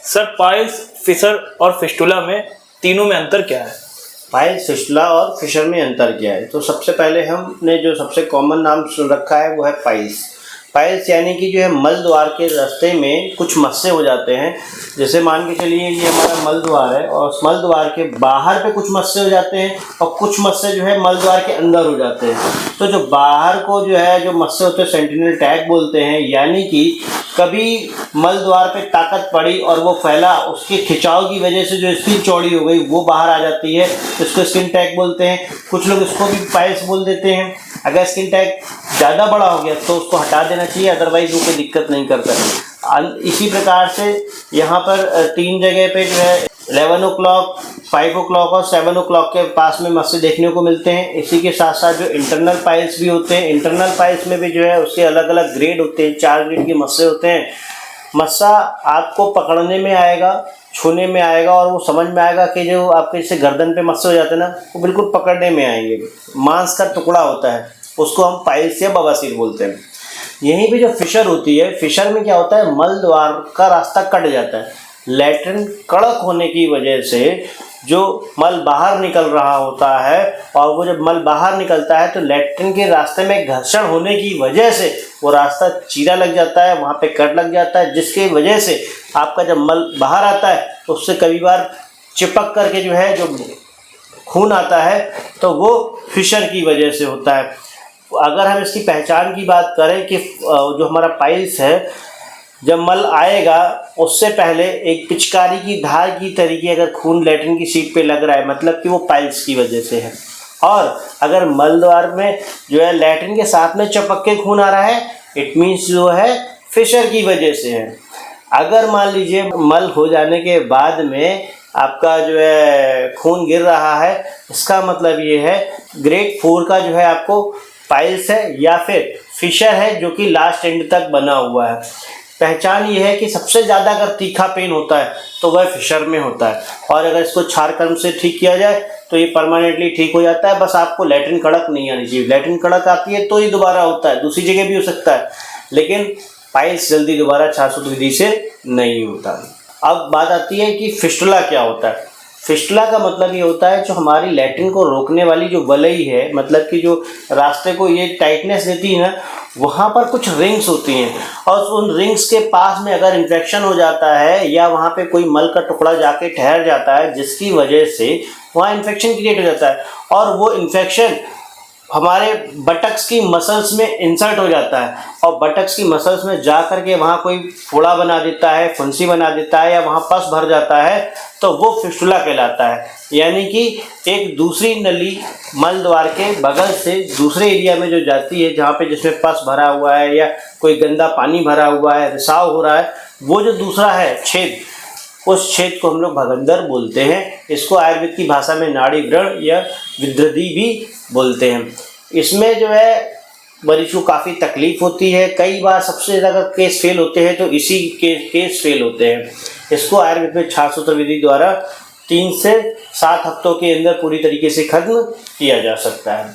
Sir piles, Fisher और fistula में तीनों में अंतर क्या है? पाइल्स, फिस्टुला और फिशर में अंतर क्या है? तो सबसे पहले हमने जो सबसे कॉमन नाम सुन रखा है वो है पाइल्स। पाइल्स यानी कि जो है मल द्वार के रास्ते में कुछ मस्से हो जाते हैं। जैसे मान के चलिए ये हमारा मल द्वार है और उस मल द्वार के बाहर पे कुछ मस्से हो जाते हैं और कुछ मस्से जो है मल द्वार के अंदर हो जाते हैं। तो जो बाहर को जो है जो मस्से होते हैं सेंटिनल टैग बोलते हैं, यानी कि कभी मल द्वार पे ताकत पड़ी और वो फैला, उसके खिंचाव की वजह से जो स्किन चौड़ी हो गई वो बाहर आ जाती है, इसको स्किन टैग बोलते हैं। कुछ लोग इसको भी पाइल्स बोल देते हैं। अगर स्किन टैग ज़्यादा बड़ा हो गया तो उसको हटा देना चाहिए, अदरवाइज वो कोई दिक्कत नहीं करता है। इसी प्रकार से यहाँ पर 3 जगह पे जो है 11 o'clock, 5 o'clock और 7 o'clock के पास में मस्से देखने को मिलते हैं। इसी के साथ साथ जो इंटरनल पाइल्स भी होते हैं, इंटरनल पाइल्स में भी जो है उसके अलग अलग ग्रेड होते हैं, 4 ग्रेड के मस्से होते हैं। मस्सा आपको पकड़ने में आएगा, छूने में आएगा और वो समझ में आएगा कि जो आपके जैसे गर्दन पे मस्से हो जाते हैं ना, वो बिल्कुल पकड़ने में आएंगे। मांस का टुकड़ा होता है, उसको हम पाइल्स या बवासीर बोलते हैं। यहीं पे जो फिशर होती है, फिशर में क्या होता है, मल द्वार का रास्ता कट जाता है। लैट्रिन कड़क होने की वजह से जो मल बाहर निकल रहा होता है और वो जब मल बाहर निकलता है तो लैट्रिन के रास्ते में घर्षण होने की वजह से वो रास्ता चीरा लग जाता है, वहाँ पे कट लग जाता है, जिसकी वजह से आपका जब मल बाहर आता है तो उससे कई बार चिपक करके जो है जो खून आता है तो वो फिशर की वजह से होता है। अगर हम इसकी पहचान की बात करें कि जो हमारा पाइल्स है, जब मल आएगा उससे पहले एक पिचकारी की धार की तरीके अगर खून लैट्रिन की सीट पे लग रहा है, मतलब कि वो पाइल्स की वजह से है। और अगर मल द्वार में जो है लैट्रिन के साथ में चपक के खून आ रहा है, इट मीन्स जो है फिशर की वजह से है। अगर मान लीजिए मल हो जाने के बाद में आपका जो है खून गिर रहा है, इसका मतलब ये है ग्रेड 4 का जो है आपको पाइल्स है या फिर फिशर है, जो कि लास्ट एंड तक बना हुआ है। पहचान ये है कि सबसे ज़्यादा अगर तीखा पेन होता है तो वह फिशर में होता है, और अगर इसको क्षार कर्म से ठीक किया जाए तो ये परमानेंटली ठीक हो जाता है। बस आपको लैट्रिन कड़क नहीं आनी चाहिए। लैट्रिन कड़क आती है तो ही दोबारा होता है, दूसरी जगह भी हो सकता है, लेकिन पाइल्स जल्दी दोबारा छाछूत विधि से नहीं होता। अब बात आती है कि फिस्टुला क्या होता है। फिस्टुला का मतलब ये होता है जो हमारी लैट्रिन को रोकने वाली जो वलई है, मतलब कि जो रास्ते को ये टाइटनेस देती है ना, वहाँ पर कुछ रिंग्स होती हैं और उन रिंग्स के पास में अगर इन्फेक्शन हो जाता है या वहाँ पे कोई मल का टुकड़ा जाके ठहर जाता है, जिसकी वजह से वहाँ इन्फेक्शन क्रिएट हो जाता है और वो इन्फेक्शन हमारे बटक्स की मसल्स में इंसर्ट हो जाता है और बटक्स की मसल्स में जा कर के वहाँ कोई फोड़ा बना देता है, फुंसी बना देता है या वहाँ पस भर जाता है, तो वो फिस्टुला कहलाता है। यानी कि एक दूसरी नली मल द्वार के बगल से दूसरे एरिया में जो जाती है, जहाँ पे जिसमें पस भरा हुआ है या कोई गंदा पानी भरा हुआ है, रिसाव हो रहा है, वो जो दूसरा है छेद, उस छेद को हम लोग भगंदर बोलते हैं। इसको आयुर्वेद की भाषा में नाड़ी व्रण या विद्रदी भी बोलते हैं। इसमें जो है मरीज को काफ़ी तकलीफ होती है। कई बार सबसे ज़्यादा केस फेल होते हैं तो इसी केस फेल होते हैं। इसको आयुर्वेद में छाछसूत्र विधि द्वारा 3 से 7 हफ्तों के अंदर पूरी तरीके से खत्म किया जा सकता है।